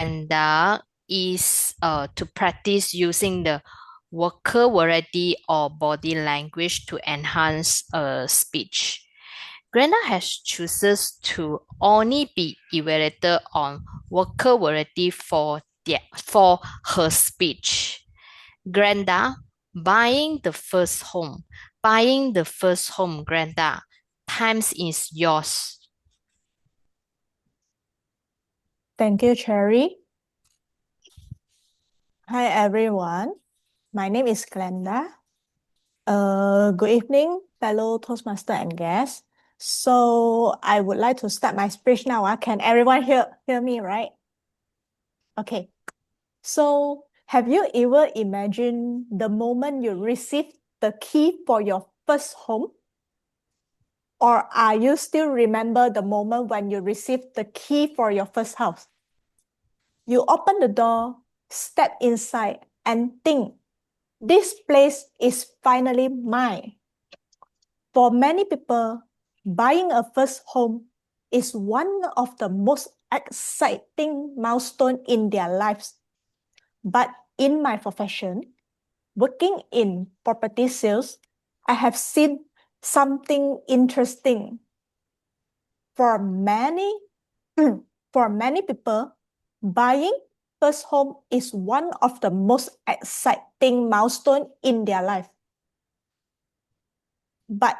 Glenda is to practice using the vocal variety or body language to enhance speech. Glenda has chooses to only be evaluated on vocal variety for her speech. Glenda, buying the first home. Buying the first home, Glenda. Times is yours. Thank you, Cherry. Hi, everyone. My name is Glenda. Good evening, fellow Toastmaster and guests. So I would like to start my speech now. Can everyone hear me, right? Okay. So have you ever imagined the moment you received the key for your first home? Or are you still remember the moment when you received the key for your first house? You open the door, step inside, and think, this place is finally mine. For many people, buying a first home is one of the most exciting milestones in their lives. But in my profession, working in property sales, I have seen something interesting. For many, for many people, buying first home is one of the most exciting milestones in their life. But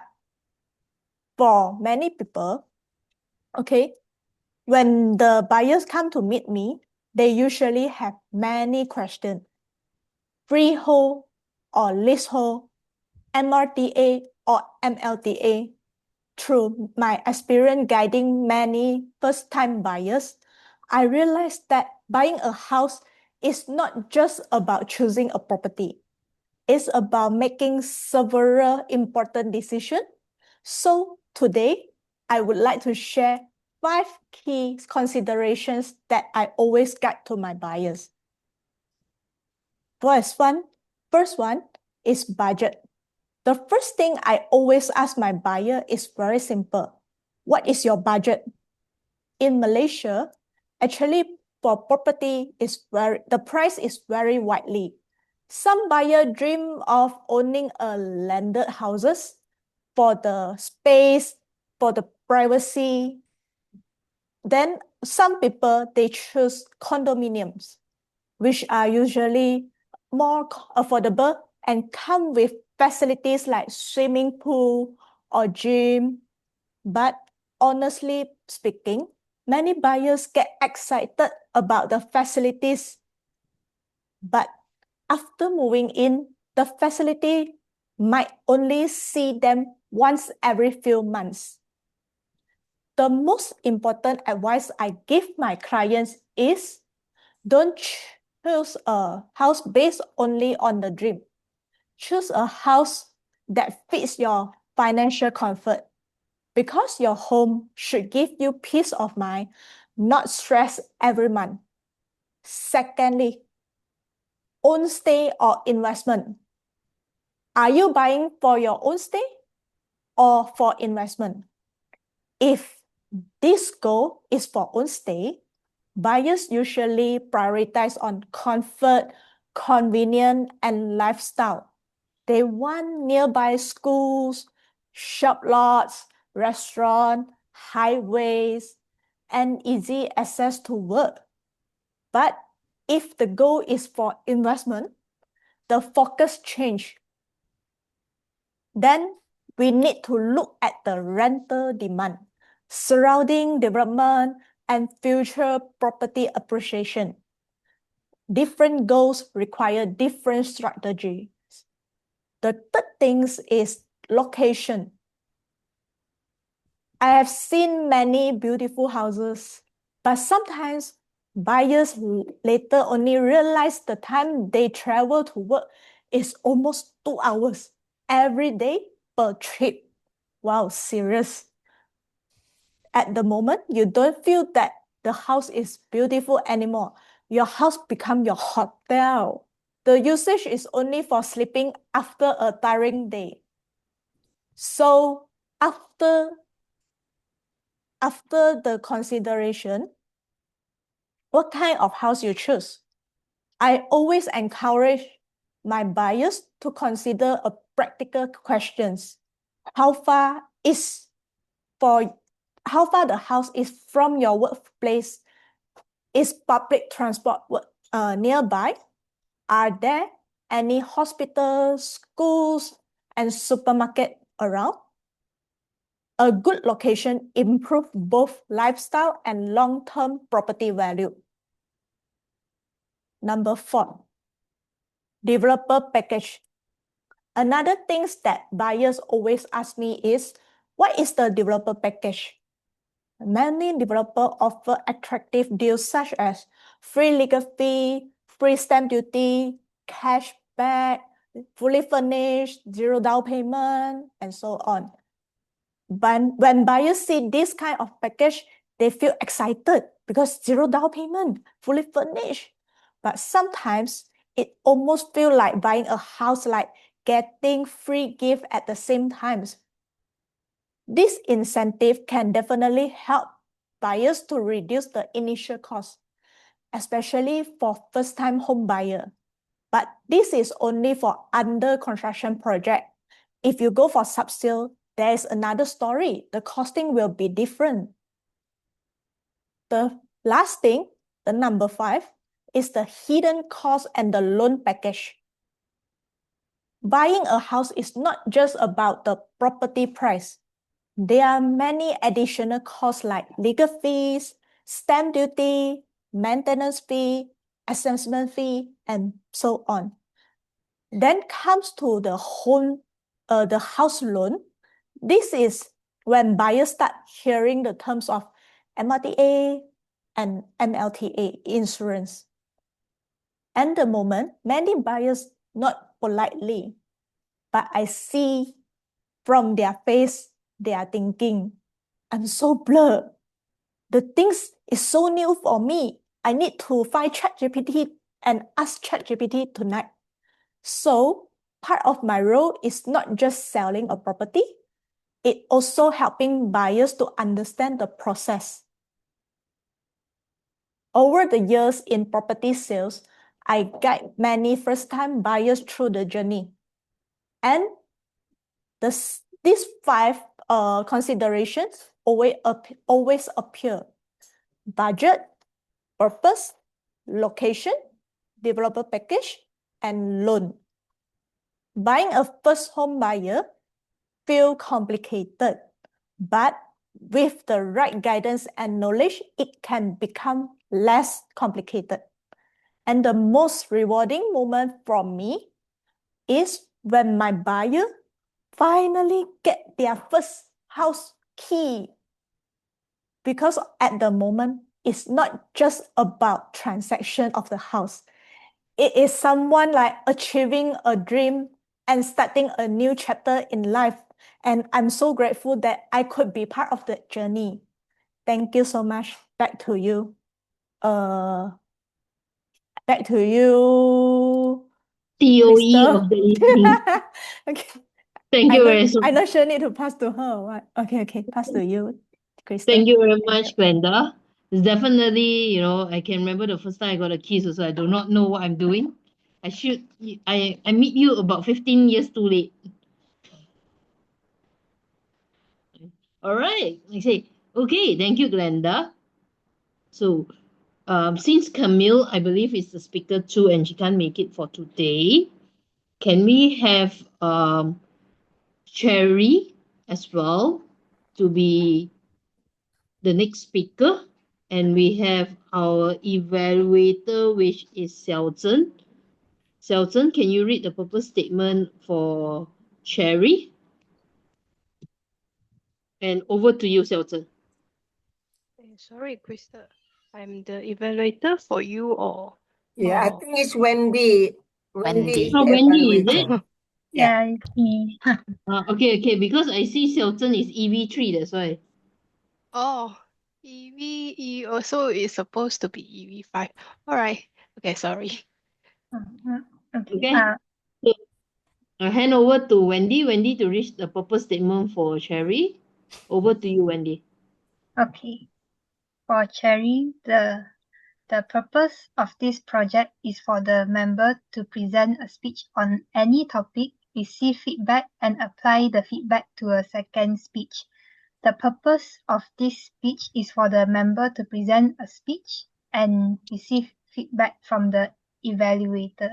for many people, okay, when the buyers come to meet me, they usually have many questions. Freehold or leasehold, MRTA or MLTA. Through my experience guiding many first-time buyers, I realized that buying a house is not just about choosing a property. It's about making several important decisions. So today, I would like to share 5 key considerations that I always guide to my buyers. First one is budget. The first thing I always ask my buyer is very simple. What is your budget? In Malaysia, actually for property the price is very widely. Some buyer dream of owning a landed houses for the space, for the privacy. Then some people, they choose condominiums, which are usually more affordable and come with facilities like swimming pool or gym. But honestly speaking, many buyers get excited about the facilities. But after moving in, the facility might only see them once every few months. The most important advice I give my clients is don't choose a house based only on the dream. Choose a house that fits your financial comfort because your home should give you peace of mind, not stress every month. Secondly, own stay or investment. Are you buying for your own stay or for investment? If this goal is for own stay, buyers usually prioritize on comfort, convenience, and lifestyle. They want nearby schools, shop lots, restaurants, highways, and easy access to work. But if the goal is for investment, the focus change. Then we need to look at the rental demand, surrounding development, and future property appreciation. Different goals require different strategies. The third thing is location. I have seen many beautiful houses, but sometimes buyers later only realize the time they travel to work is almost 2 hours every day per trip. Wow, serious. At the moment, you don't feel that the house is beautiful anymore. Your house become your hotel. The usage is only for sleeping after a tiring day. So after the consideration, what kind of house you choose. I always encourage my buyers to consider a practical questions. How far is how far the house is from your workplace? Is public transport nearby? Are there any hospitals, schools, and supermarket around? A good location improves both lifestyle and long-term property value. Number 4, developer package. Another thing that buyers always ask me is, what is the developer package? Many developers offer attractive deals such as free legal fee, free stamp duty, cashback, fully furnished, zero down payment, and so on. But when buyers see this kind of package, they feel excited because zero down payment, fully furnished. But sometimes it almost feels like buying a house, like getting free gift at the same time. This incentive can definitely help buyers to reduce the initial cost, especially for first-time home buyer. But this is only for under construction project. If you go for sub-sale, there is another story. The costing will be different. The last thing, the number 5, is the hidden cost and the loan package. Buying a house is not just about the property price. There are many additional costs like legal fees, stamp duty, maintenance fee, assessment fee, and so on. Then comes to the house loan. This is when buyers start hearing the terms of MRTA and MLTA insurance. At the moment, many buyers not politely, but I see from their face, they are thinking, I'm so blurred. The things is so new for me. I need to find ChatGPT and ask ChatGPT tonight. So part of my role is not just selling a property, it also helping buyers to understand the process. Over the years in property sales, I guide many first-time buyers through the journey. And these 5 considerations always appear. Budget, purpose, location, developer package, and loan. Buying a first home buyer feel complicated, but with the right guidance and knowledge, it can become less complicated. And the most rewarding moment for me is when my buyer finally get their first house key. Because at the moment, it's not just about transaction of the house. It is someone like achieving a dream and starting a new chapter in life. And I'm so grateful that I could be part of the journey. Thank you so much. Back to you. Back to you, COE Crystal. of the evening. Okay. Thank I you know, very so I know sure need to pass to her or what? Okay, pass to you, Crystal. Thank you very Thank you. much, Glenda. It's definitely, I can remember the first time I got a kiss also. I do not know what I'm doing. I meet you about 15 years too late. All right. I say, okay, thank you, Glenda. So, since Camille, I believe, is the speaker too, and she can't make it for today, can we have Cherry as well to be the next speaker? And we have our evaluator, which is Xiaozhen. Xiaozhen, can you read the purpose statement for Cherry? And over to you, Xiaozhen. Sorry, Krista. I'm the evaluator for you or Yeah, I or think it's Wendy. Wendy is Wendy. the Wendy, is it? evaluator. Yeah. Yeah, it's me. Okay, because I see Xiaozhen is EV3, that's why. oh EV also is supposed to be EV5. All right. Okay, sorry. Okay. Okay. So I hand over to Wendy. Wendy to read the purpose statement for Cherry. Over to you, Wendy. Okay. For Cherry, the The purpose of this project is for the member to present a speech on any topic, receive feedback, and apply the feedback to a second speech. The purpose of this speech is for the member to present a speech and receive feedback from the evaluator.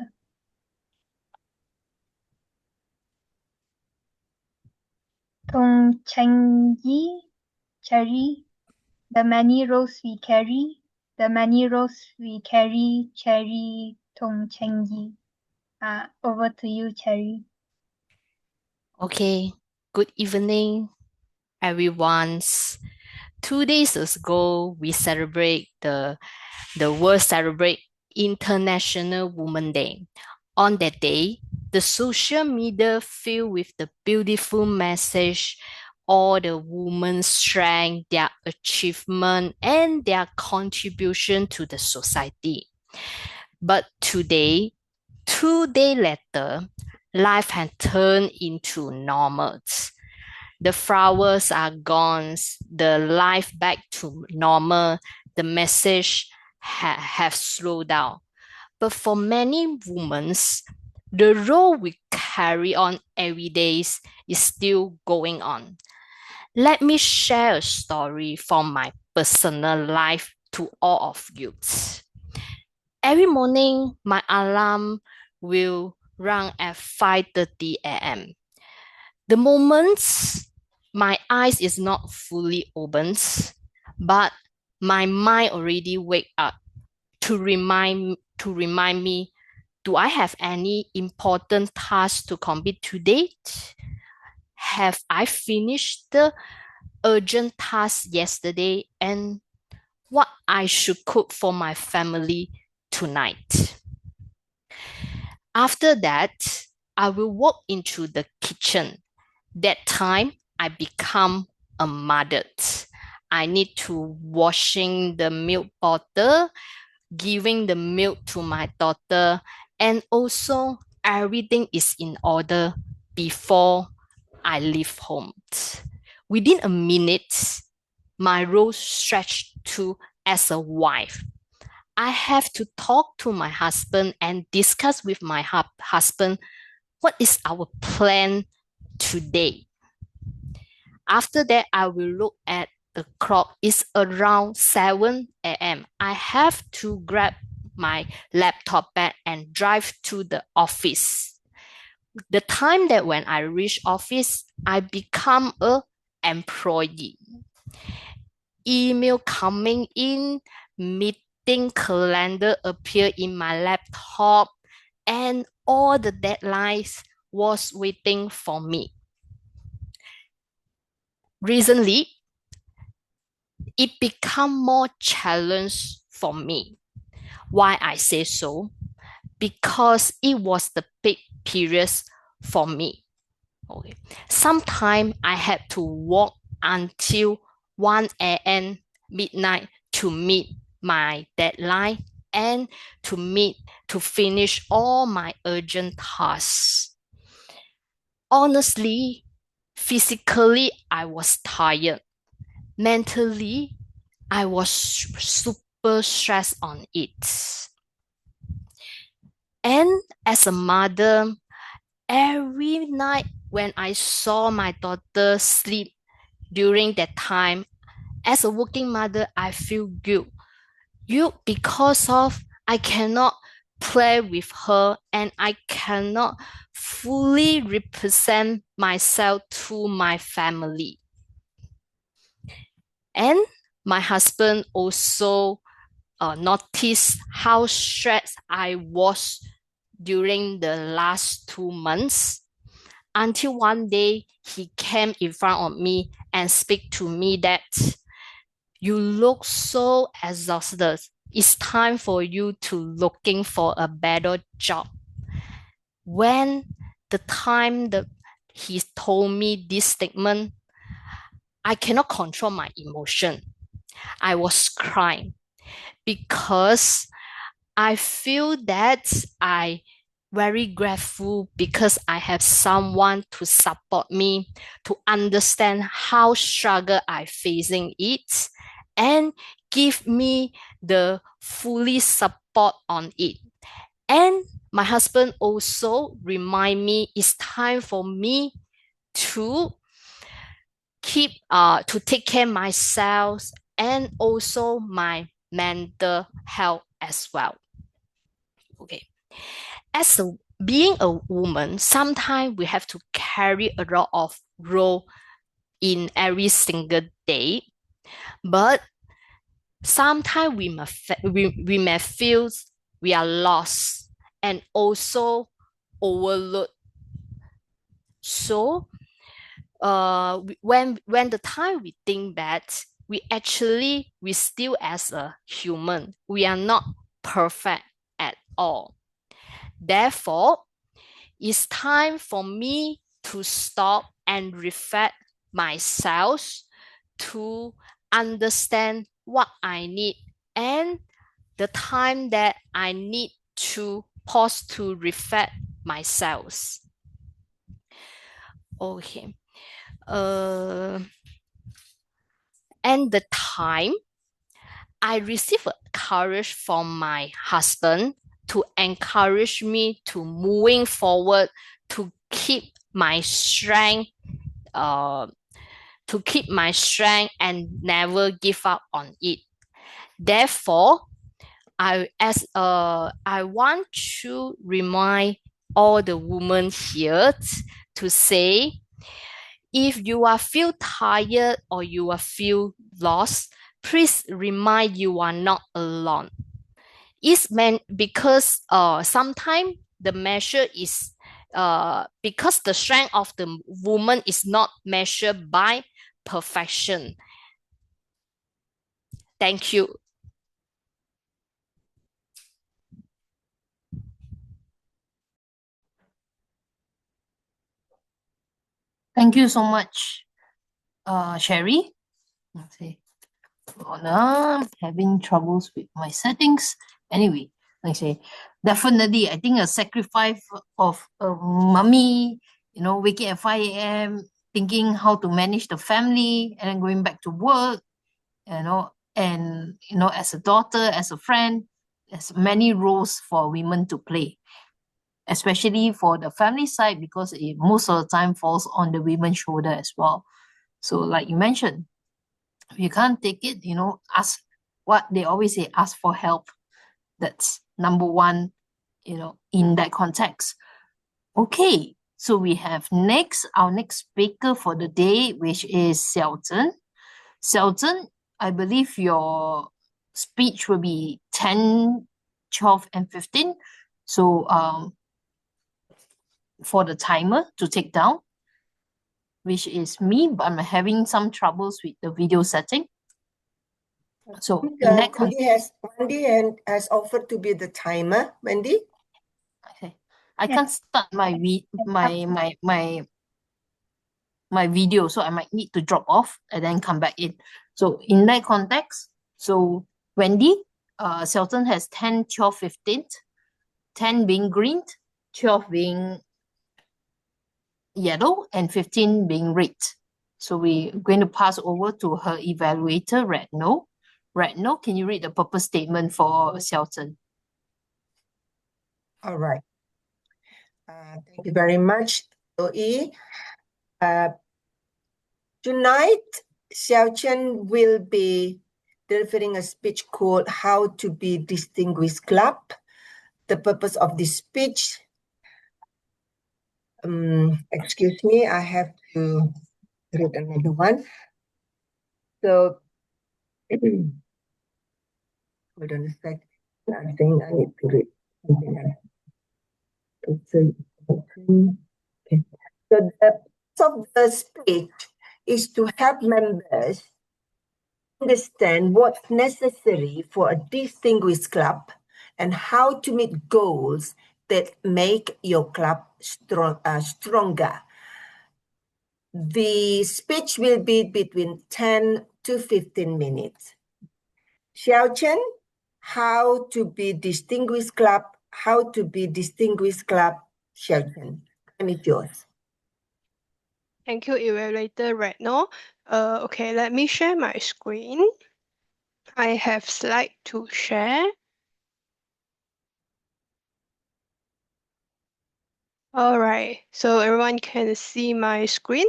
Tong Cheng Yi, Cherry, the many rows we carry, the many rows we carry, Cherry Tong Cheng Yi. Over to you, Cherry. Okay, good evening, everyone. 2 days ago, we celebrate the world celebrate International Women's Day. On that day, the social media filled with the beautiful message, all the women's strength, their achievement, and their contribution to the society. But today, 2 days later, life has turned into normal. The flowers are gone, the life back to normal, the message have slowed down. But for many women, the role we carry on every day is still going on. Let me share a story from my personal life to all of you. Every morning, my alarm will run at 5:30 a.m. The moment my eyes is not fully open, but my mind already wake up to remind me, do I have any important task to complete today? Have I finished the urgent task yesterday, and what I should cook for my family tonight? After that, I will walk into the kitchen. That time, I become a mother. I need to washing the milk bottle, giving the milk to my daughter, and also everything is in order before I leave home. Within a minute, my role stretched to as a wife. I have to talk to my husband and discuss with my husband what is our plan today. After that, I will look at the clock. It's around 7 a.m. I have to grab my laptop bag and drive to the office. The time that when I reach office, I become a employee. Email coming in, meeting calendar appear in my laptop, and all the deadlines was waiting for me. Recently, it become more challenge for me. Why I say so? Because it was the peak periods for me. Okay. Sometimes I had to work until 1 a.m. midnight to meet my deadline and to finish all my urgent tasks. Honestly, physically, I was tired. Mentally, I was super stressed on it. And as a mother, every night when I saw my daughter sleep during that time, as a working mother, I feel guilt. Because of I cannot play with her and I cannot fully represent myself to my family. And my husband also noticed how stressed I was during the last 2 months, until one day he came in front of me and speak to me that you look so exhausted. It's time for you to looking for a better job. When the time that he told me this statement, I cannot control my emotion. I was crying because I feel that I very grateful because I have someone to support me, to understand how struggle I facing it, and give me the fully support on it. And my husband also remind me it's time for me to take care myself and also my mental health as well. Okay. As being a woman, sometimes we have to carry a lot of role in every single day, but sometimes we may feel we are lost and also overlooked. So when the time we think that we still as a human, we are not perfect at all. Therefore, it's time for me to stop and reflect myself to understand what I need and the time that I need to pause to reflect myself. Okay. And the time I receive courage from my husband to encourage me to moving forward, to keep my strength, and never give up on it. Therefore, I want to remind all the women here to say, if you are feel tired or you are feel lost, please remind you are not alone. It's meant because sometimes the measure is because the strength of the woman is not measured by perfection. Thank you. Thank you so much, Sherry. Let's see. I'm having troubles with my settings. Anyway, like I say, definitely, I think a sacrifice of a mummy, waking at 5 a.m., thinking how to manage the family, and then going back to work, and as a daughter, as a friend, there's many roles for women to play, especially for the family side, because it most of the time falls on the women's shoulder as well. So like you mentioned, if you can't take it, ask what they always say, ask for help. That's number one, in that context. Okay, so we have our next speaker for the day, which is Xiaozhen. Xiaozhen, I believe your speech will be 10, 12, and 15. So for the timer to take down, which is me, but I'm having some troubles with the video setting. So in that Wendy has offered to be the timer. Wendy? Okay. I can't start my my video, so I might need to drop off and then come back in. So in that context, so Wendy, Shelton has 10, 12, 15, 10 being green, 12 being yellow, and 15 being red. So we're going to pass over to her evaluator, Redno. Redno, can you read the purpose statement for Shelton? All right. Thank you very much, Zoe. Tonight, Xiao Chen will be delivering a speech called How to Be Distinguished Club. The purpose of this speech, excuse me, I have to read another one. So, hold on a sec. I think I need to read something else. Okay. So the purpose of the speech is to help members understand what's necessary for a distinguished club and how to meet goals that make your club stronger. The speech will be between 10 to 15 minutes. Xiao Chen, how to be distinguished club, how to be distinguished club, Xiao Chen. Time is yours. Thank you, Evaluator Redno. Okay, let me share my screen. I have slide to share. All right, so everyone can see my screen.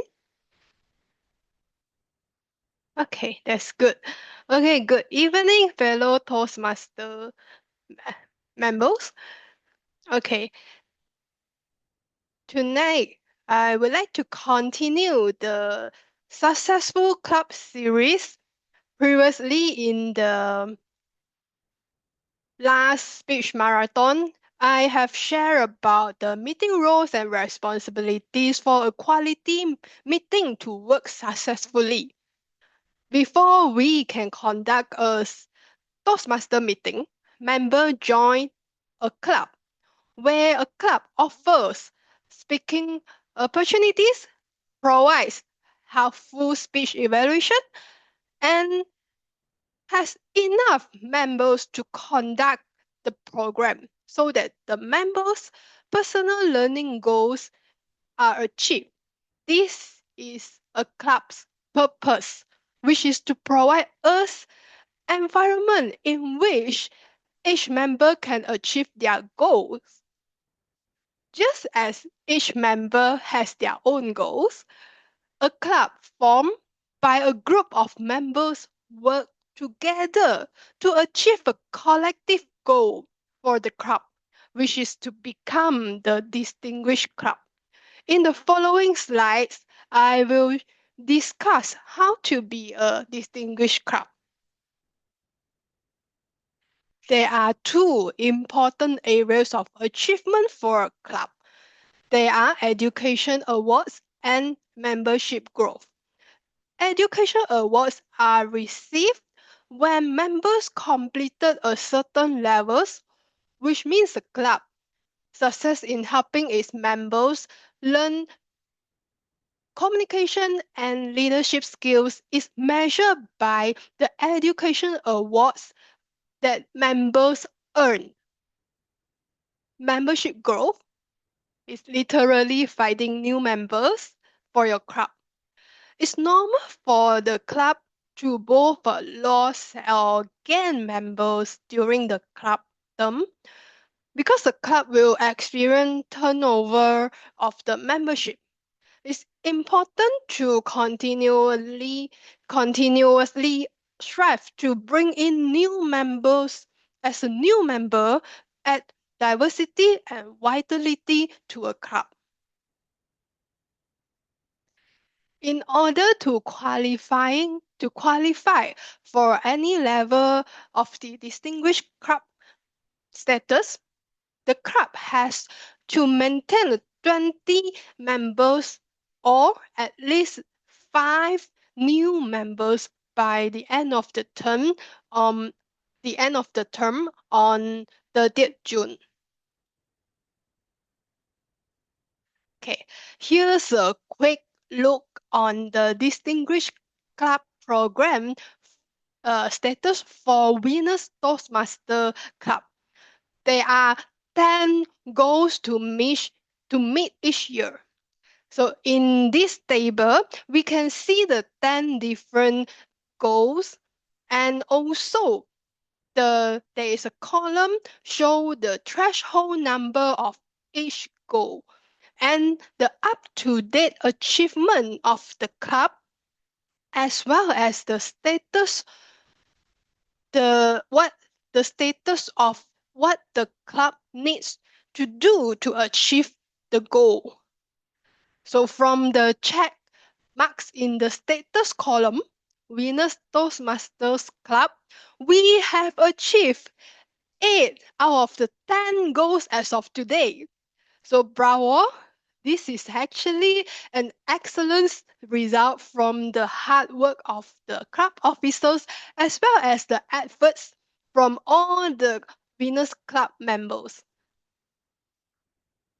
Okay, that's good. Okay, good evening, fellow Toastmaster members. Okay, tonight I would like to continue the successful club series previously in the last speech marathon. I have shared about the meeting roles and responsibilities for a quality meeting to work successfully. Before we can conduct a Toastmaster meeting, members join a club where a club offers speaking opportunities, provides helpful speech evaluation, and has enough members to conduct the program so that the members' personal learning goals are achieved. This is a club's purpose, which is to provide us environment in which each member can achieve their goals. Just as each member has their own goals, a club formed by a group of members work together to achieve a collective goal for the club, which is to become the distinguished club. In the following slides, I will discuss how to be a distinguished club. There are two important areas of achievement for a club. They are education awards and membership growth. Education awards are received when members completed a certain levels, which means the club success in helping its members learn communication and leadership skills is measured by the education awards that members earn. Membership growth is literally finding new members for your club. It's normal for the club to both lose or gain members during the club term because the club will experience turnover of the membership. It's important to continuously strive to bring in new members. As a new member, add diversity and vitality to a club. In order to qualify for any level of the distinguished club status, the club has to maintain 20 members or at least 5 new members by the end of the term on 30th June. Okay, here's a quick look on the Distinguished Club program status for Winners Toastmaster Club. There are 10 goals to meet each year. So in this table, we can see the 10 different goals, and also there is a column show the threshold number of each goal and the up-to-date achievement of the club, as well as the status of what the club needs to do to achieve the goal. So from the check marks in the status column, Winners Toastmasters Club, we have achieved 8 out of the 10 goals as of today. So bravo, this is actually an excellent result from the hard work of the club officers as well as the efforts from all the Winners Club members.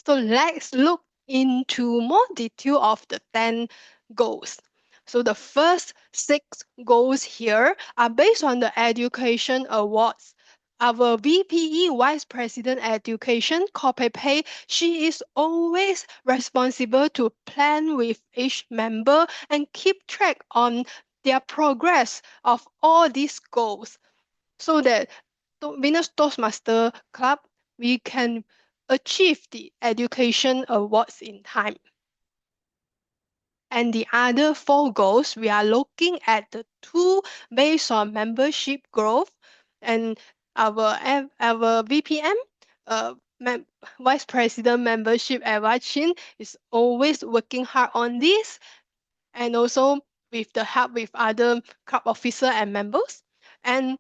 So let's look into more detail of the 10 goals. So the first 6 goals here are based on the education awards. Our VPE, Vice President Education, Pei, she is always responsible to plan with each member and keep track on their progress of all these goals. so that Venus Toastmaster Club, we can achieve the education awards in time. And the other 4 goals, we are looking at the 2 based on membership growth, and our VPM, uh, Vice President Membership Eva Chin, is always working hard on this, and also with the help with other club officer and members. And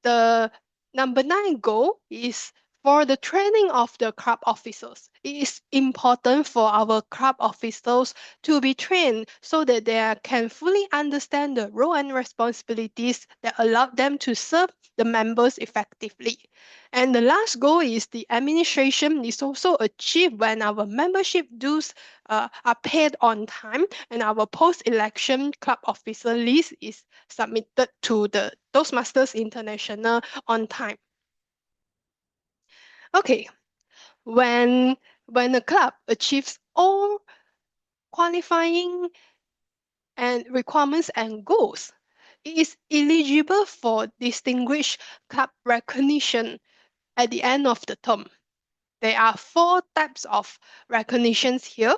the number 9 goal is for the training of the club officers. It is important for our club officers to be trained so that they can fully understand the role and responsibilities that allow them to serve the members effectively. And the last goal is the administration is also achieved when our membership dues are paid on time, and our post-election club officer list is submitted to the Toastmasters International on time. Okay, when the club achieves all qualifying and requirements and goals, it is eligible for distinguished club recognition at the end of the term. There are 4 types of recognitions here.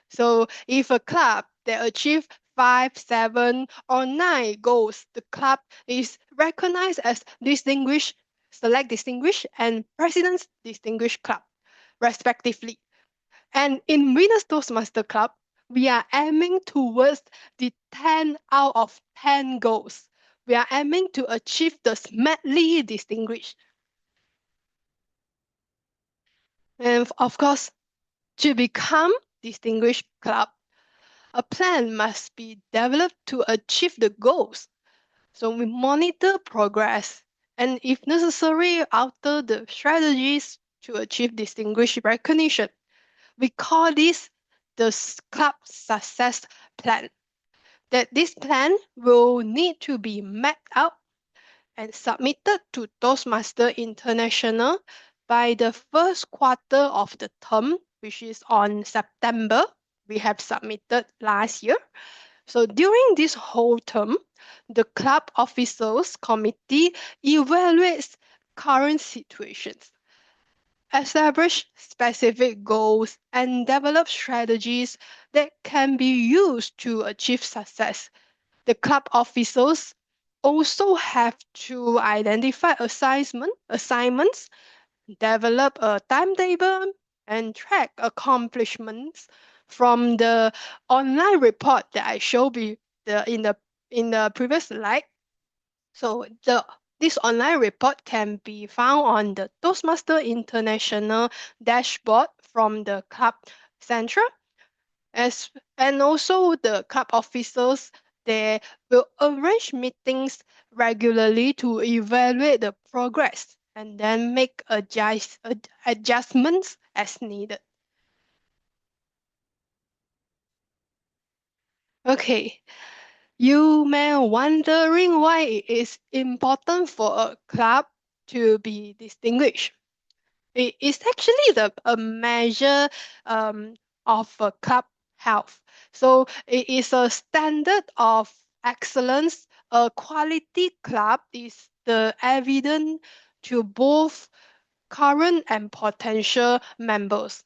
So if a club that achieve 5, 7, or 9 goals, the club is recognized as distinguished, select distinguished, and president's distinguished club, respectively. And in Winners Toastmaster Club, we are aiming towards the 10 out of 10 goals. We are aiming to achieve the smartly distinguished. And of course, to become distinguished club, a plan must be developed to achieve the goals. So we monitor progress and if necessary, alter the strategies to achieve distinguished recognition. We call this the club success plan. That this plan will need to be mapped out and submitted to Toastmaster International by the first quarter of the term, which is on September. We have submitted last year. So during this whole term, the club officers committee evaluates current situations, establish specific goals, and develop strategies that can be used to achieve success. The club officers also have to identify assignments, develop a timetable, and track accomplishments from the online report that I showed in the previous slide. So this online report can be found on the Toastmaster International dashboard from the club central, and also the club officers, they will arrange meetings regularly to evaluate the progress and then make adjustments as needed. Okay, you may wondering why it is important for a club to be distinguished. It is actually a measure of a club health. So it is a standard of excellence. A quality club is the evidence to both current and potential members.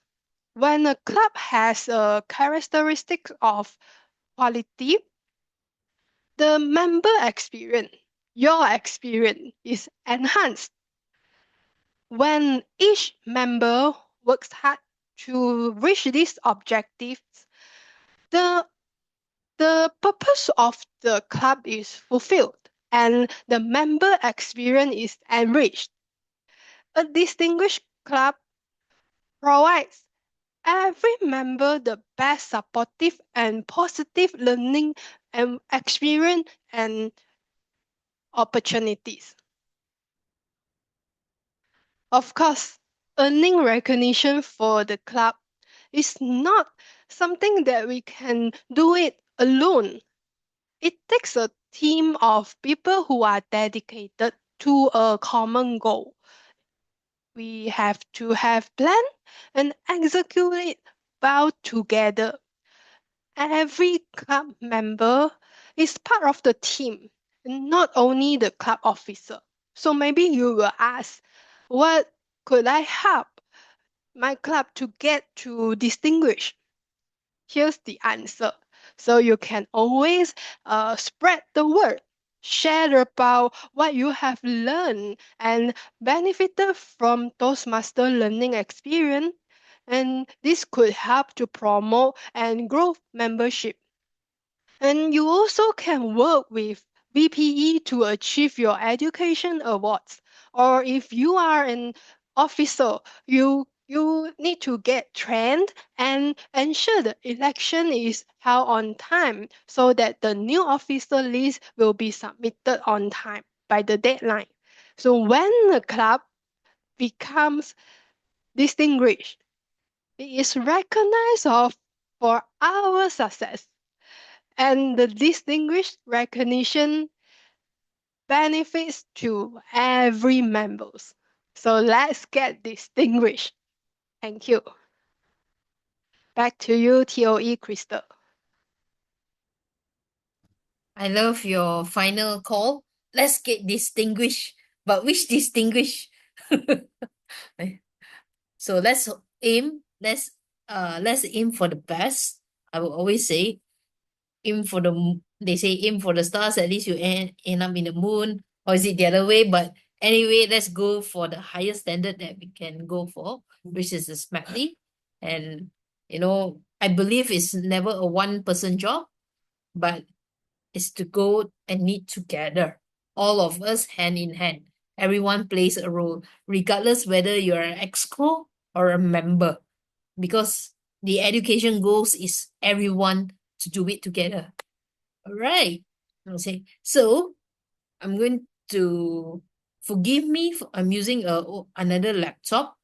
When a club has a characteristic of quality, the member experience, your experience, is enhanced. When each member works hard to reach these objectives, the, the purpose of the club is fulfilled and the member experience is enriched. A distinguished club provides every member the best supportive and positive learning and experience and opportunities. Of course, earning recognition for the club is not something that we can do it alone. It takes a team of people who are dedicated to a common goal. We have to have plan and execute it well together. Every club member is part of the team, not only the club officer. So maybe you will ask, what could I help my club to get to distinguish? Here's the answer. So you can always spread the word, share about what you have learned and benefited from Toastmaster learning experience. And this could help to promote and grow membership. And you also can work with VPE to achieve your education awards. Or if you are an officer, you need to get trained and ensure the election is held on time so that the new officer list will be submitted on time by the deadline. So when the club becomes distinguished, it is recognized for our success and the distinguished recognition benefits to every members. So let's get distinguished. Thank you. Back to you, TOE Crystal. I love your final call. Let's get distinguished. But which distinguished? So let's aim for the best. I will always say they say aim for the stars, at least you end up in the moon, or is it the other way? But anyway, let's go for the highest standard that we can go for, which is the SMACLI. And I believe it's never a one-person job, but it's to go and meet together, all of us hand in hand. Everyone plays a role, regardless whether you're an exco or a member, because the education goals is everyone to do it together. All right. I'll say, so I'm going to forgive me. I'm using another laptop,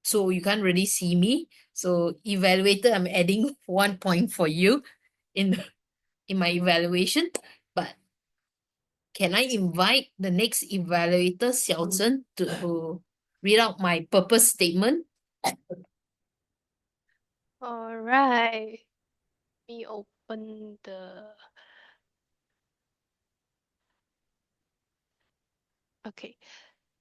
so you can't really see me. So evaluator, I'm adding 1 point for you in my evaluation. But can I invite the next evaluator, Xiao Zhen, to read out my purpose statement? All right. Let me open the. Okay.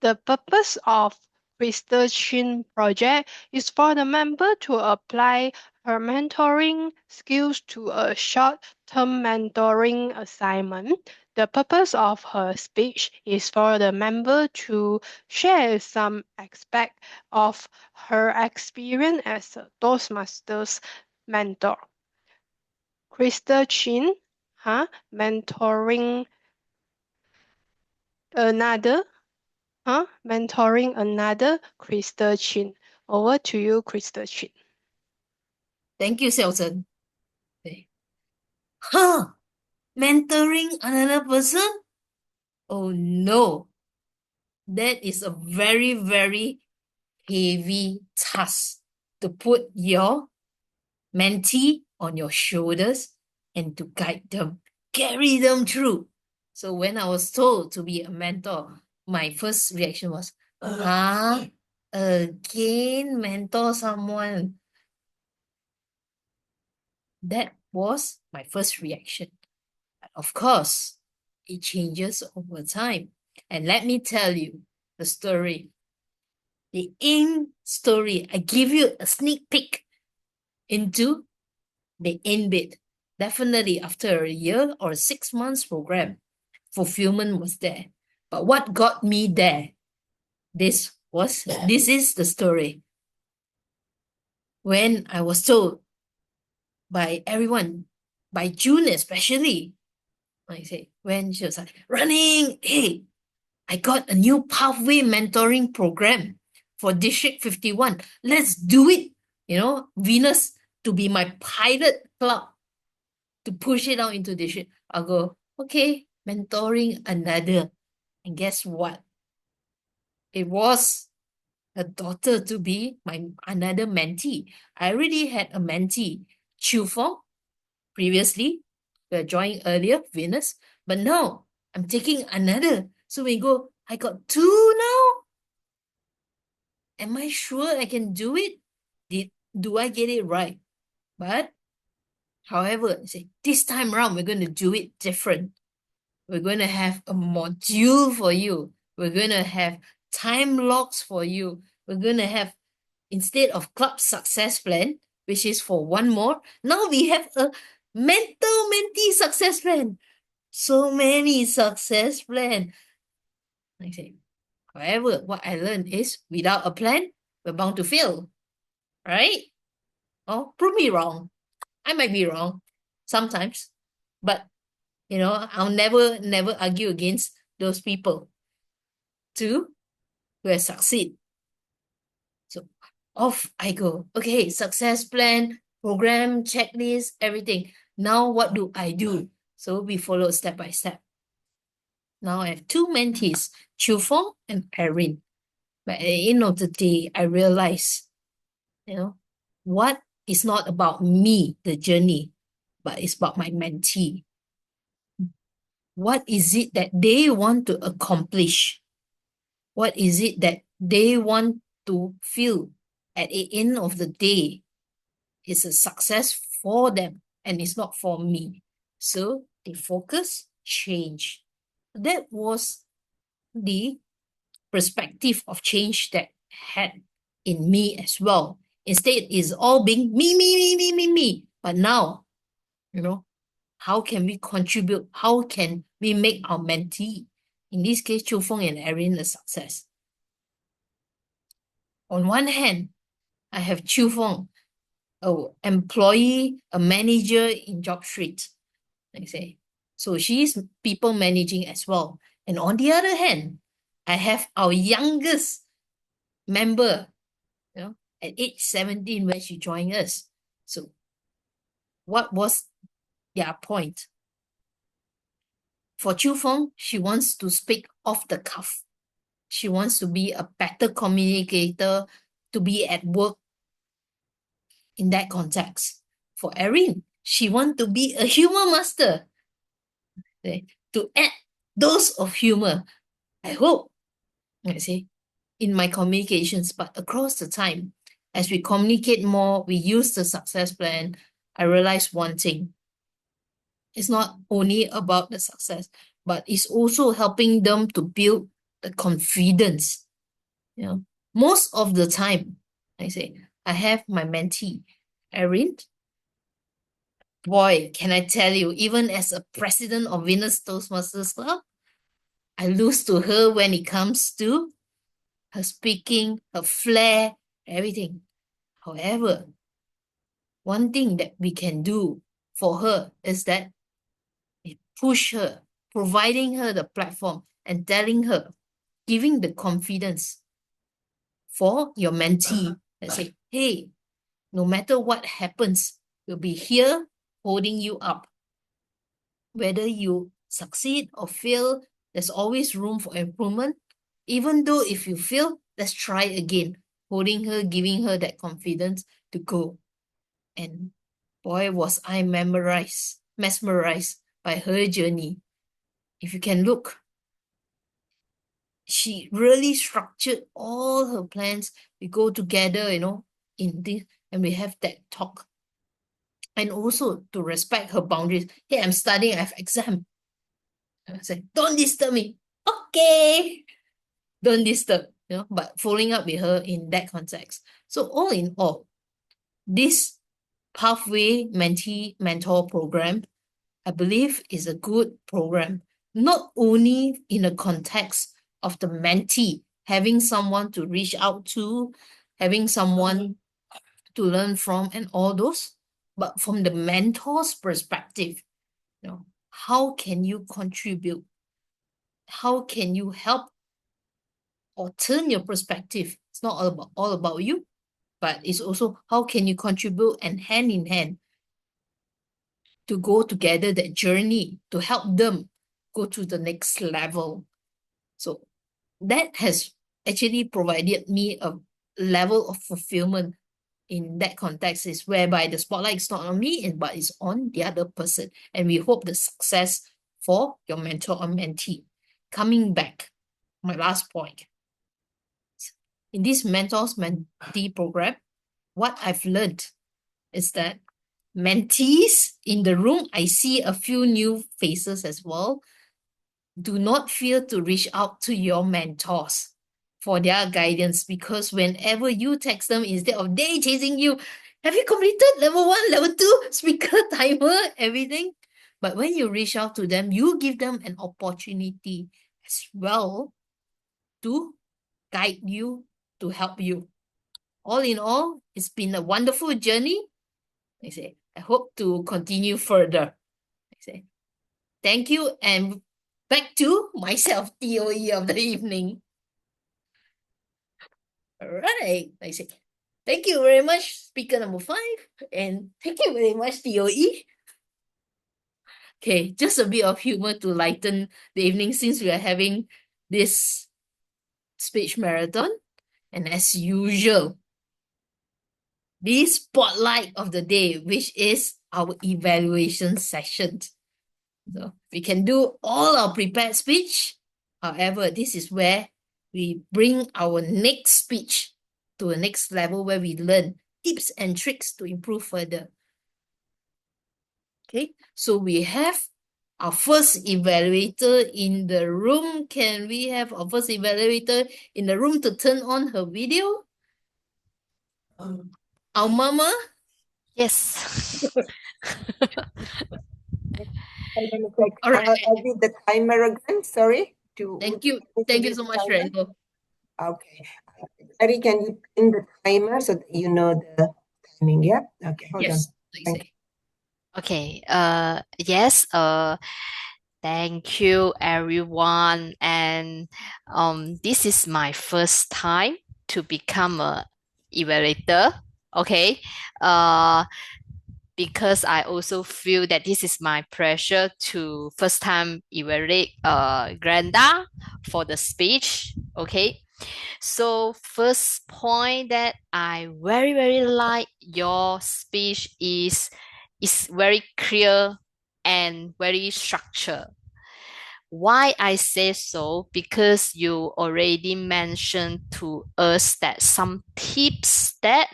The purpose of Crystal Chin project is for the member to apply her mentoring skills to a short-term mentoring assignment. The purpose of her speech is for the member to share some aspect of her experience as a Toastmasters mentor. Crystal Chin, mentoring another mentoring another Crystal Chin. Over to you, Crystal Chin. Thank you, Xiao Zhen. Okay. Huh? Mentoring another person? Oh no. That is a very, very heavy task to put your mentee on your shoulders and to guide them, carry them through. So when I was told to be a mentor, my first reaction was, again, mentor someone. That was my first reaction. But of course, it changes over time. And let me tell you the story. The end story, I give you a sneak peek into the end bit. Definitely after a year or 6 months program, fulfillment was there. But what got me there? This is the story. When I was told by everyone, by June especially, I say, when she was like, running, hey, I got a new pathway mentoring program for District 51. Let's do it. Venus to be my pilot club to push it out into District. I'll go, okay, mentoring another. And guess what? It was a daughter to be my another mentee. I already had a mentee, Chu Fong, previously. We joined earlier, Venus. But now I'm taking another. So we go, I got 2 now. Am I sure I can do it? Do I get it right? But, however, say this time around we're going to do it different. We're going to have a module for you. We're going to have time logs for you. We're going to have, instead of club success plan, which is for one more, now we have a mentee success plan. So many success plan. I say, however, what I learned is without a plan, we're bound to fail, right? Oh, prove me wrong. I might be wrong sometimes, but I'll never argue against those people who have succeed. So off I go. Okay, success plan, program, checklist, everything. Now what do I do? So we follow step by step. Now I have two mentees, Chu Fong and Erin. But at the end of the day, I realize, what is not about me, the journey, but it's about my mentee. What is it that they want to accomplish? What is it that they want to feel at the end of the day is a success for them and it's not for me? So the focus change. That was the perspective of change that had in me as well. Instead, it's all being me. But now, how can we contribute? How can we make our mentee, in this case, Chu Feng and Erin, a success? On one hand, I have Chu Feng, an employee, a manager in Job Street, I say. So she's people managing as well. And on the other hand, I have our youngest member, at age 17 when she joined us. So what was their point? For Chu Feng, she wants to speak off the cuff. She wants to be a better communicator, to be at work in that context. For Erin, she wants to be a humor master, to add dose of humor. I hope, I say, in my communications, but across the time, as we communicate more, we use the success plan, I realize one thing. It's not only about the success, but it's also helping them to build the confidence. Most of the time, I say, I have my mentee, Erin. Boy, can I tell you, even as a president of Venus Toastmasters Club, I lose to her when it comes to her speaking, her flair, everything. However, one thing that we can do for her is that we push her, providing her the platform and telling her, giving the confidence for your mentee and say, hey, no matter what happens, we'll be here holding you up. Whether you succeed or fail, there's always room for improvement. Even though if you fail, let's try again, holding her, giving her that confidence to go. And boy, was I mesmerized by her journey. If you can look, she really structured all her plans. We go together, in this, and we have that talk. And also to respect her boundaries. Hey, I'm studying, I have exam. I say, don't disturb me. Okay. Don't disturb, but following up with her in that context. So all in all, this pathway mentee mentor program, I believe, is a good program, not only in the context of the mentee, having someone to reach out to, having someone to learn from and all those, but from the mentor's perspective, how can you contribute? How can you help or turn your perspective? It's not all about you, but it's also how can you contribute and hand in hand to go together that journey to help them go to the next level. So that has actually provided me a level of fulfillment in that context, is whereby the spotlight is not on me, but it's on the other person. And we hope the success for your mentor or mentee. Coming back, my last point. In this mentors mentee program, what I've learned is that mentees in the room, I see a few new faces as well. do not fear to reach out to your mentors for their guidance, because whenever you text them, instead of they chasing you, have you completed level 1, level 2, speaker, timer, everything? But when you reach out to them, you give them an opportunity as well to guide you, to help you. All in all, it's been a wonderful journey. I hope to continue further. Thank you, and back to myself, TOE of the evening. All right. Thank you very much, speaker number 5, and thank you very much, TOE. Okay, just a bit of humor to lighten the evening since we are having this speech marathon. And as usual, the spotlight of the day, which is our evaluation session. So we can do all our prepared speech. However, this is where we bring our next speech to a next level where we learn tips and tricks to improve further. Okay, so we have our first evaluator in the room. Can we have our first evaluator in the room to turn on her video? Our mama? Yes. All right. I'll be the timer again. Sorry. Thank you. Thank you so much, Randall. Okay. Ari, can you pin the timer so that you know the timing? Yeah. Okay. Hold Yes, on. please Thank say. Okay. Yes. Thank you, everyone. And this is my first time to become a evaluator. Okay. Because I also feel that this is my pressure to first time evaluate Granda for the speech. Okay. So first point that I very like your speech is very clear and very structured. Why I say so? Because you already mentioned to us that some tips that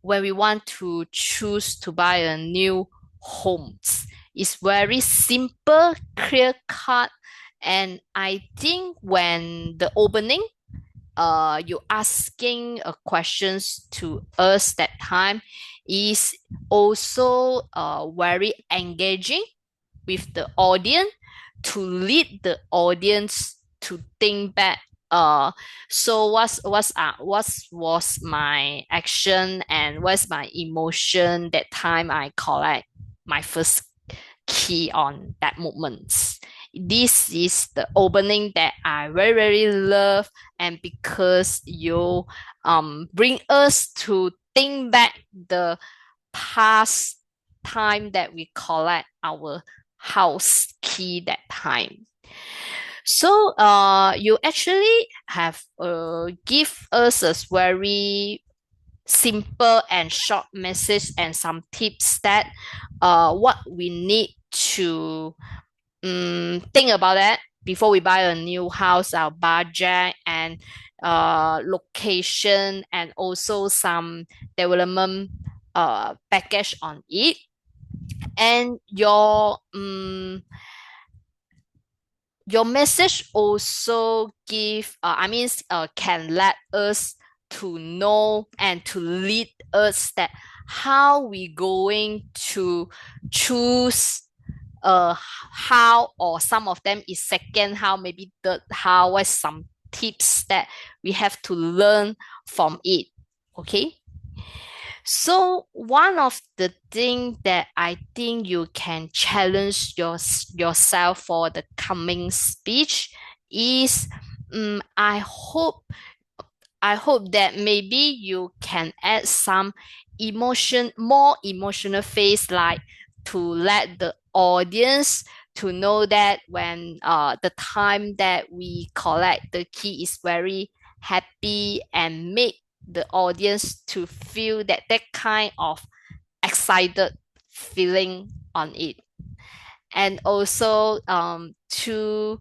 when we want to choose to buy a new homes, it's very simple, clear cut, and I think when the opening you asking questions to us that time is also very engaging with the audience to lead the audience to think back. So what was my action and what's my emotion that time I collect my first key on that moment. This is the opening that I very love, and because you bring us to think back the past time that we collect our house key that time. So you actually have give us a very simple and short message and some tips that what we need to think about that before we buy a new house, our budget and location, and also some development package on it. And your message also give can let us to know and to lead us that how we going to choose how, or some of them is second how, maybe third how, what some tips that we have to learn from it. Okay, so one of the things that I think you can challenge yourself for the coming speech is I hope that maybe you can add some more emotional face, like to let the audience to know that when the time that we collect the key is very happy, and make the audience to feel that kind of excited feeling on it. And also to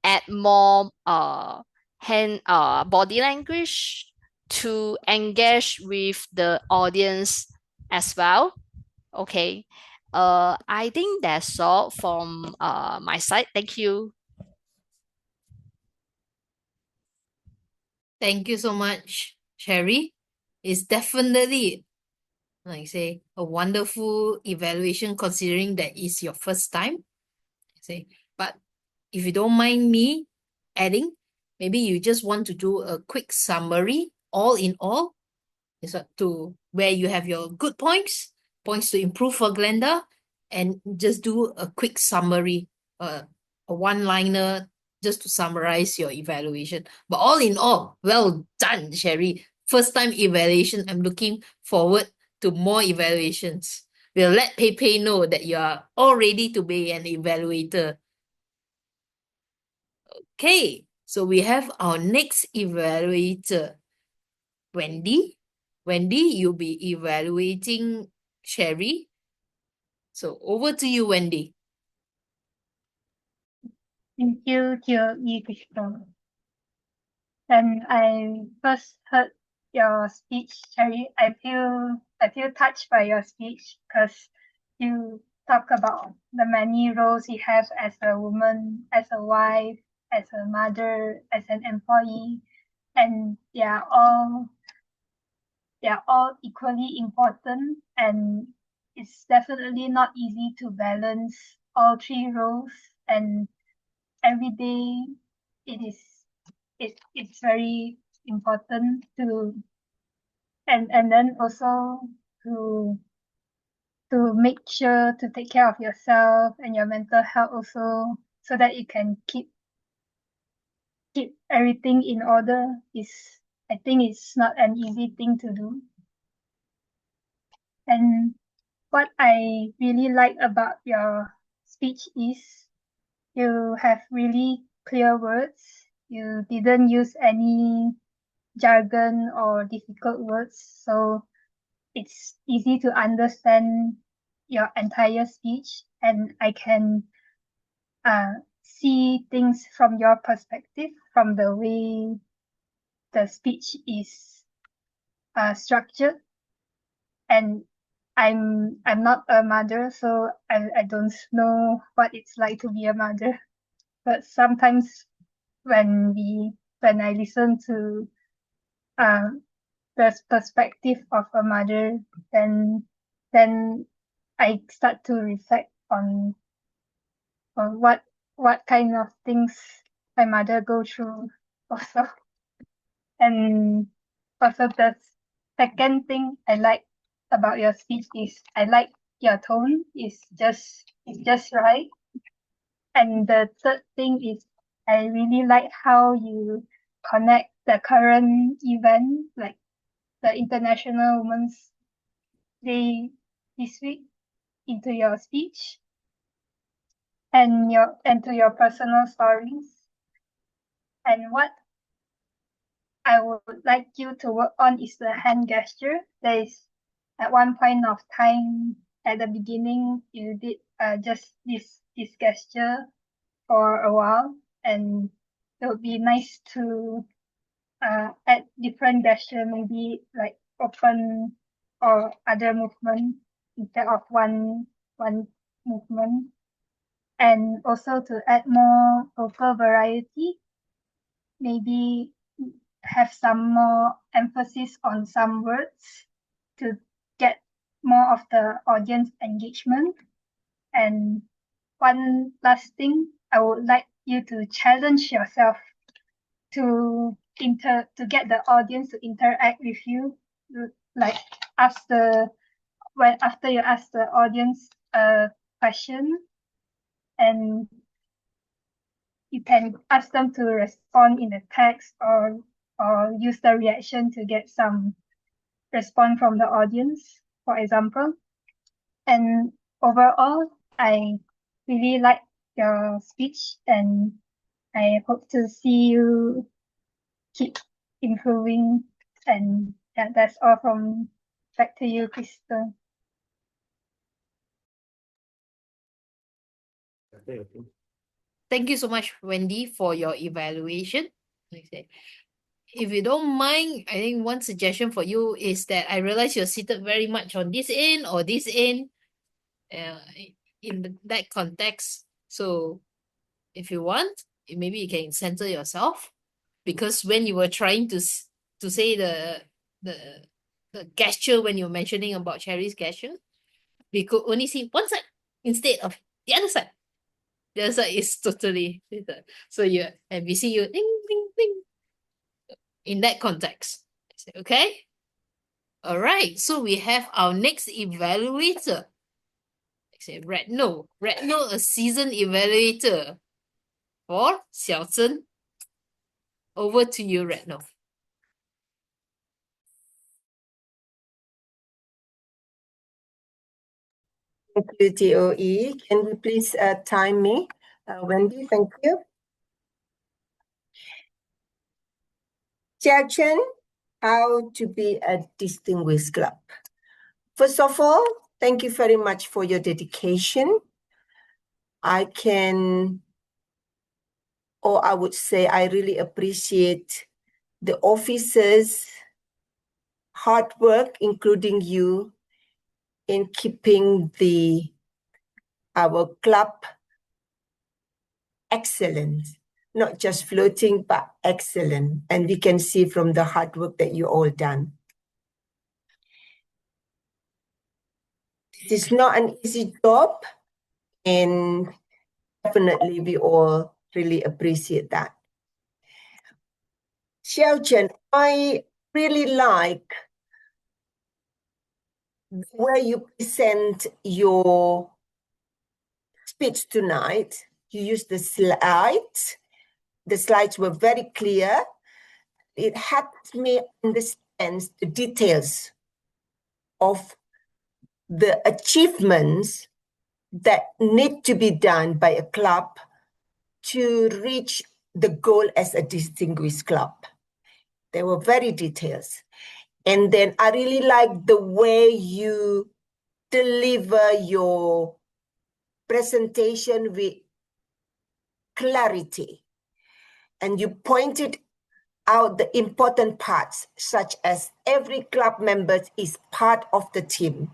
add more body language to engage with the audience as well. Okay. I think that's all from my side. Thank you. Thank you so much, Sherry. It's definitely, like I say, a wonderful evaluation considering that it's your first time. I say, but if you don't mind me adding, maybe you just want to do a quick summary, all in all, is to where you have your good points to improve for Glenda, and just do a quick summary, a one-liner just to summarize your evaluation. But all in all, well done, Sherry. First time evaluation. I'm looking forward to more evaluations. We'll let Pepe know that you are all ready to be an evaluator. Okay, so we have our next evaluator, Wendy. Wendy, you'll be evaluating Sherry. So over to you, Wendy. Thank you, dear Krishna. When I first heard your speech, Cherry, I feel touched by your speech because you talk about the many roles you have as a woman, as a wife, as a mother, as an employee, and they are all equally important, and it's definitely not easy to balance all three roles, and every day it's very important to, and then also to make sure to take care of yourself and your mental health also, so that you can keep everything in order. Is I think it's not an easy thing to do. And what I really like about your speech is you have really clear words. You didn't use any jargon or difficult words, so it's easy to understand your entire speech, and I can see things from your perspective, from the way the speech is structured. And I'm not a mother, so I don't know what it's like to be a mother. But sometimes when I listen to the perspective of a mother, then I start to reflect on what kind of things my mother go through also. And also the second thing I like about your speech is I like your tone is just right. And the third thing is I really like how you connect the current event, like the International Women's Day this week, into your speech, and to your personal stories. And what I would like you to work on is the hand gesture. There is at one point of time at the beginning you did just this gesture for a while, and it would be nice to add different gesture, maybe like open or other movement instead of one movement, and also to add more vocal variety, maybe have some more emphasis on some words to get more of the audience engagement. And one last thing, I would like you to challenge yourself to get the audience to interact with you, like ask the when after you ask the audience a question, and you can ask them to respond in the text, or use the reaction to get some response from the audience, for example. And overall, I really like your speech, and I hope to see you keep improving. And yeah, that's all from back to you, Krista. Thank you so much, Wendy, for your evaluation. Like I said, if you don't mind, I think one suggestion for you is that I realize you're seated very much on this end or this end, uh, in that context. So if you want, maybe you can center yourself. because when you were trying to say the the gesture when you're mentioning about Cherry's gesture, we could only see one side instead of the other side. The other side is totally different. So you and we see you ding ding ding in that context. Okay. All right. So we have our next evaluator. Say Retno. Retno, a seasoned evaluator for Xiao Zhen. Over to you, Retno. Thank you, TOE. Can you please time me? Wendy, thank you. Jia Chen, how to be a distinguished club. First of all, thank you very much for your dedication. I would say I really appreciate the officers' hard work, including you, in keeping our club excellent, not just floating, but excellent. And we can see from the hard work that you all done. This is not an easy job, and definitely we all really appreciate that. Xiao Chen, I really like where you present your speech tonight. You used the slides. The slides were very clear. It helped me understand the details of the achievements that need to be done by a club to reach the goal as a distinguished club. They were very detailed. And then I really like the way you deliver your presentation with clarity. And you pointed out the important parts, such as every club member is part of the team.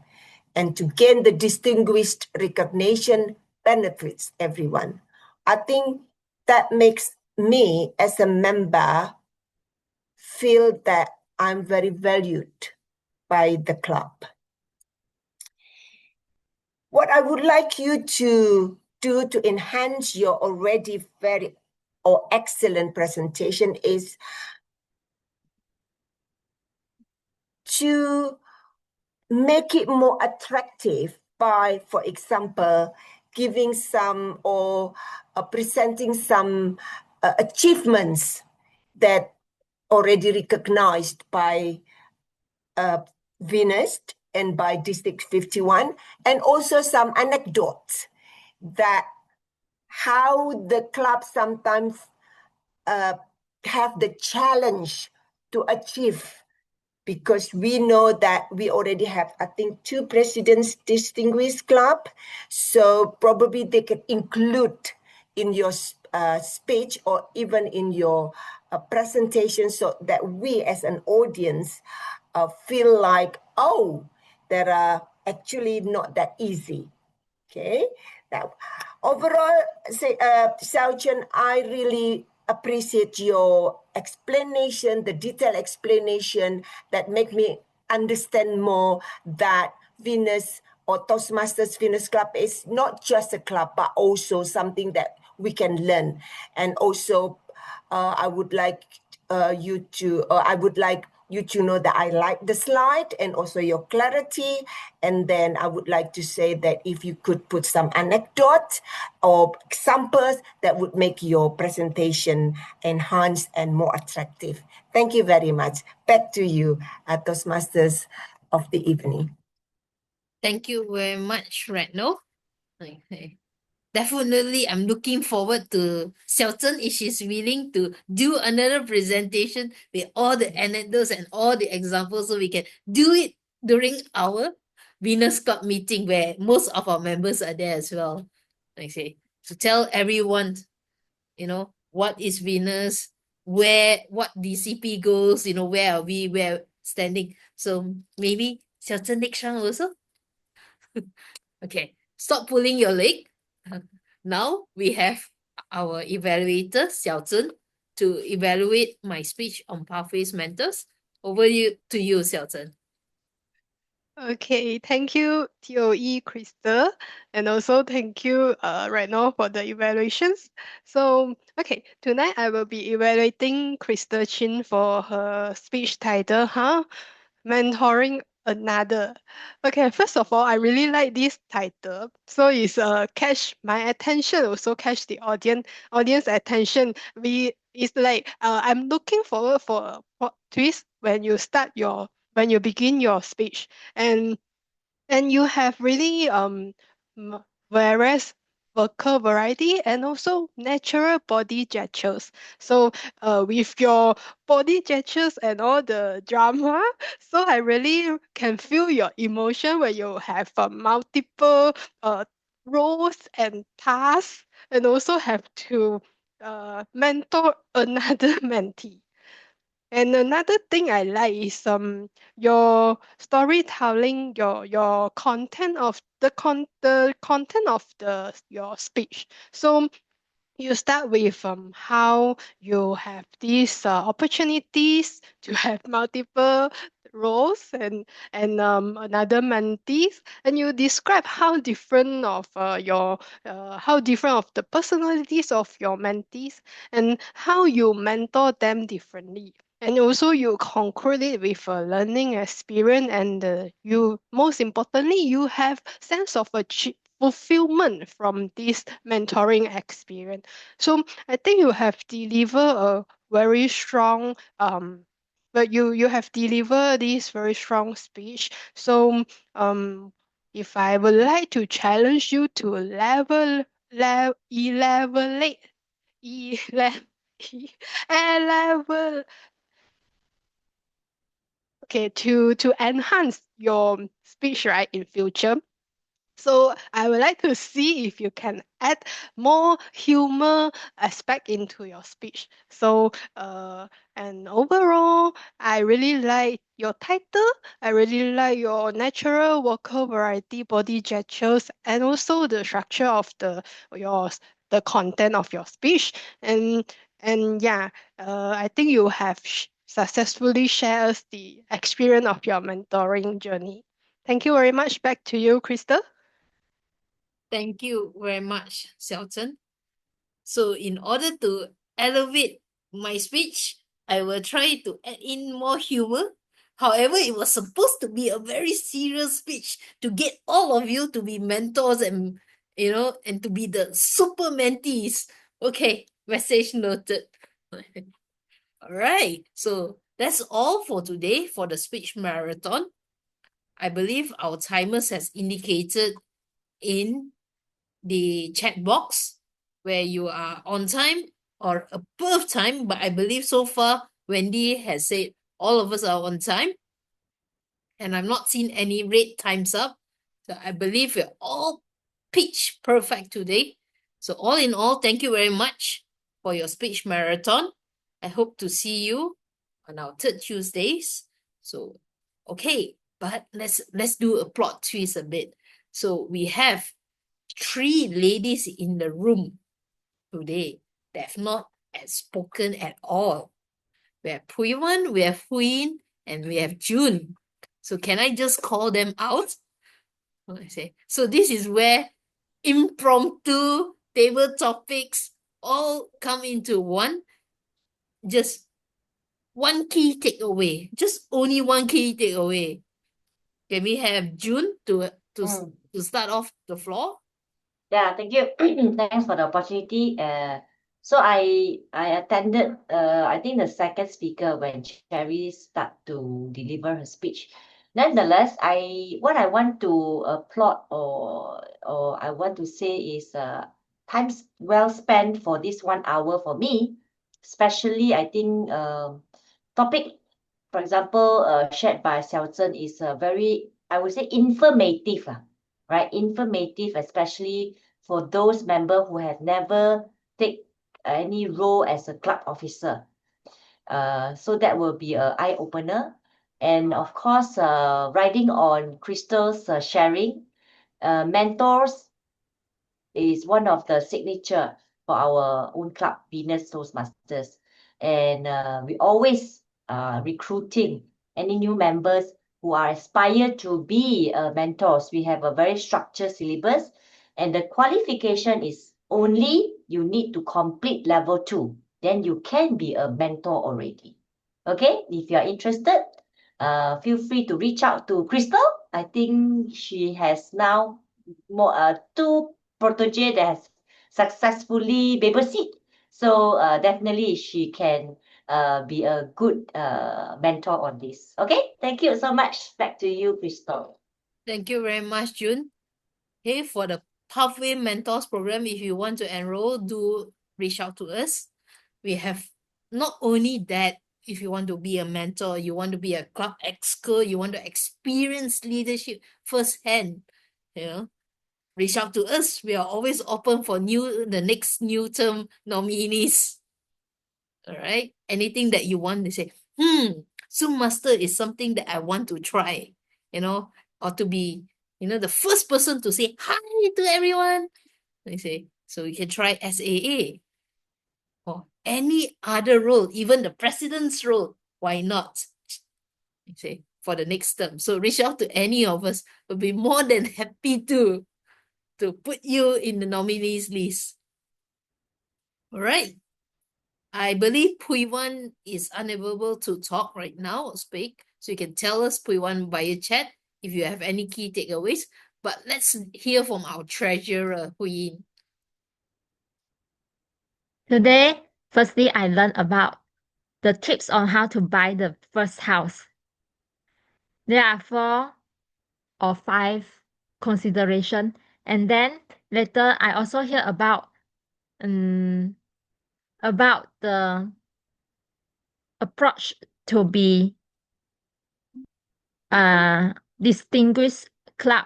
And to gain the distinguished recognition benefits everyone. I think that makes me as a member feel that I'm very valued by the club. What I would like you to do to enhance your already very or excellent presentation is to make it more attractive by, for example, giving some or presenting some achievements that already recognized by Venus and by District 51, and also some anecdotes that how the club sometimes have the challenge to achieve, because we know that we already have, I think, 2 presidents distinguished club. So probably they can include in your speech or even in your presentation, so that we as an audience feel like, oh, that are actually not that easy. Okay. Now, overall, Xiao Chen, I really appreciate your explanation, the detailed explanation that make me understand more that Venus or Toastmasters Venus Club is not just a club, but also something that we can learn. And also, I would like you to know that I like the slide and also your clarity. And then I would like to say that if you could put some anecdotes or examples that would make your presentation enhanced and more attractive. Thank you very much. Back to you, Toastmasters of the evening. Thank you very much, Retno. Okay. Definitely, I'm looking forward to Xiao Zhen if she's willing to do another presentation with all the anecdotes and all the examples, so we can do it during our Venus Club meeting where most of our members are there as well. I say, to tell everyone, what is Venus, what DCP goes, where are we're standing. So maybe Xiao Zhen next round also. Okay, stop pulling your leg. Now we have our evaluator, Xiao Zhen, to evaluate my speech on Pathways Mentors. Over to you, Xiaozhen. Okay, thank you, TOE Crystal, and also thank you, right now for the evaluations. So, okay, tonight I will be evaluating Crystal Chin for her speech title, Mentoring Another. Okay, first of all, I really like this title. So it's catch my attention, also catch the audience attention. It's like I'm looking forward for a plot twist when you begin your speech, and you have really whereas vocal variety and also natural body gestures. So with your body gestures and all the drama, so I really can feel your emotion when you have multiple roles and tasks, and also have to mentor another mentee. And another thing I like is your storytelling, your content of the content of your speech. So you start with how you have these opportunities to have multiple roles and another mentees, and you describe how different of your how different of the personalities of your mentees and how you mentor them differently. And also you conclude it with a learning experience, and you most importantly you have sense of fulfillment from this mentoring experience. So I think you have delivered a very strong but you have delivered this very strong speech. So um if I would like to challenge you to level level okay to enhance your speech right in future. So I would like to see if you can add more humor aspect into your speech. So and overall, I really like your title. I really like your natural vocal variety, body gestures, and also the structure of the content of your speech. And yeah, I think you have successfully shared us the experience of your mentoring journey. Thank you very much. Back to you, Crystal. Thank you very much, Xiaozhen. So in order to elevate my speech, I will try to add in more humor. However, it was supposed to be a very serious speech to get all of you to be mentors and and to be the super mentees. Okay, message noted. All right, so that's all for today for the speech marathon. I believe our timers has indicated in the chat box where you are on time or above time, but I believe so far Wendy has said all of us are on time, and I've not seen any red times up. So I believe we're all pitch perfect today. So all in all, thank you very much for your speech marathon. I hope to see you on our third Tuesdays. So okay, but let's do a plot twist a bit. So we have three ladies in the room today that have not spoken at all. We have Puiwan, we have Huyin, and we have June. So can I just call them out? I say, so this is where impromptu table topics all come into one. Just one key takeaway. Just only one key takeaway. Can we have June to start off the floor? Yeah, thank you. Thanks for the opportunity. So I attended I think the second speaker when Cherry start to deliver her speech. Nonetheless, what I want to plot or I want to say is time well spent for this 1 hour for me. Especially I think topic, for example, shared by Xiaozhen is very, I would say, informative, right? Informative, especially for those members who have never take any role as a club officer. So that will be an eye-opener. And of course, riding on Crystal's sharing, mentors is one of the signature for our own club, Venus Toastmasters. and we always recruiting any new members who are aspire to be mentors. We have a very structured syllabus, and the qualification is only you need to complete level 2. Then you can be a mentor already. Okay, if you are interested, feel free to reach out to Crystal. I think she has now more 2 protege that has successfully babysit. So definitely she can be a good mentor on this. Okay, thank you so much. Back to you, Crystal. Thank you very much, June. Okay, for the Pathway Mentors program, if you want to enroll, do reach out to us. We have not only that, if you want to be a mentor, you want to be a club exco, you want to experience leadership firsthand, you know, reach out to us. We are always open for the next new term nominees. All right. Anything that you want to say, Zoom Master is something that I want to try, or to be, the first person to say hi to everyone. They say, so you can try SAA or any other role, even the president's role. Why not? You say, for the next term. So reach out to any of us. We'll be more than happy to put you in the nominees list. All right. I believe Pui Wan is unable to talk right now or speak. So you can tell us, Pui Wan, via chat if you have any key takeaways. But let's hear from our treasurer, Hui Yin. Today, firstly, I learned about the tips on how to buy the first house. There are 4 or 5 considerations, and then later I also hear about the approach to be distinguished club,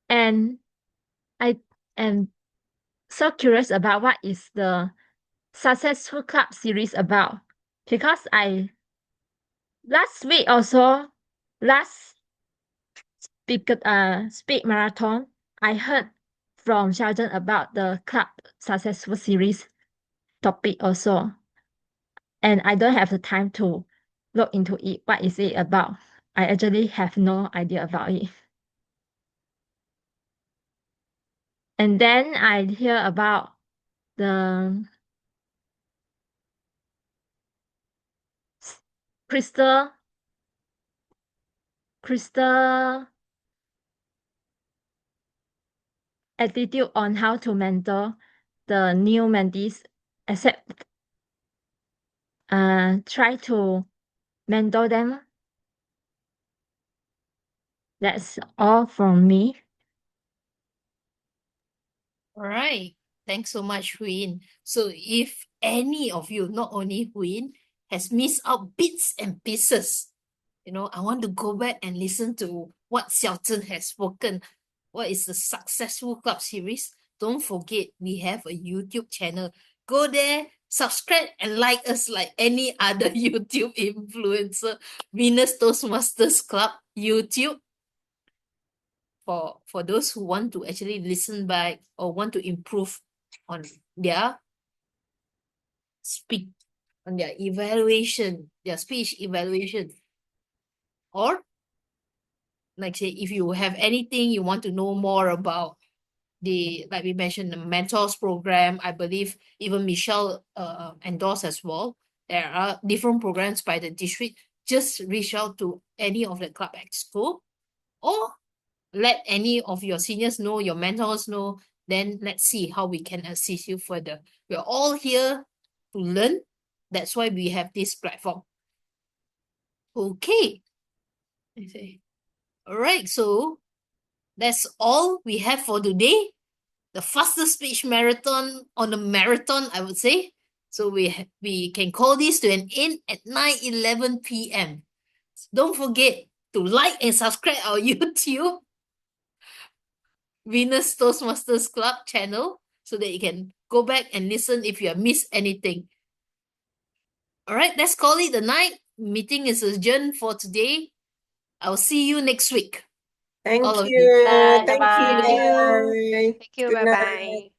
and I am so curious about what is the successful club series about, because last speak marathon, I heard from Sheldon about the club successful series topic also, and I don't have the time to look into it. What is it about? I actually have no idea about it. And then I hear about the crystal attitude on how to mentor the new mentees, except try to mentor them. That's all from me. All right. Thanks so much, Huyin. So if any of you, not only Huyin, has missed out bits and pieces, I want to go back and listen to what Xiao has spoken. What is the Successful Club series? Don't forget, we have a YouTube channel. Go there, subscribe, and like us like any other YouTube influencer. Venus Toastmasters Club YouTube. For those who want to actually listen back or want to improve on their evaluation, their speech evaluation. Or like say, if you have anything you want to know more about like we mentioned, the mentors program, I believe even Michelle endorsed as well. There are different programs by the district. Just reach out to any of the club exco, or let any of your seniors know, your mentors know. Then let's see how we can assist you further. We're all here to learn. That's why we have this platform. Okay. All right, so that's all we have for today. The fastest speech marathon on the marathon, I would say. So we can call this to an end at 9:11 p.m. Don't forget to like and subscribe our YouTube Venus Toastmasters Club channel so that you can go back and listen if you have missed anything. All right, let's call it the night. Meeting is adjourned for today. I'll see you next week. Thank All of you. Bye. Thank Bye-bye. you. Thank you. Bye. Thank you. Good Bye night. bye.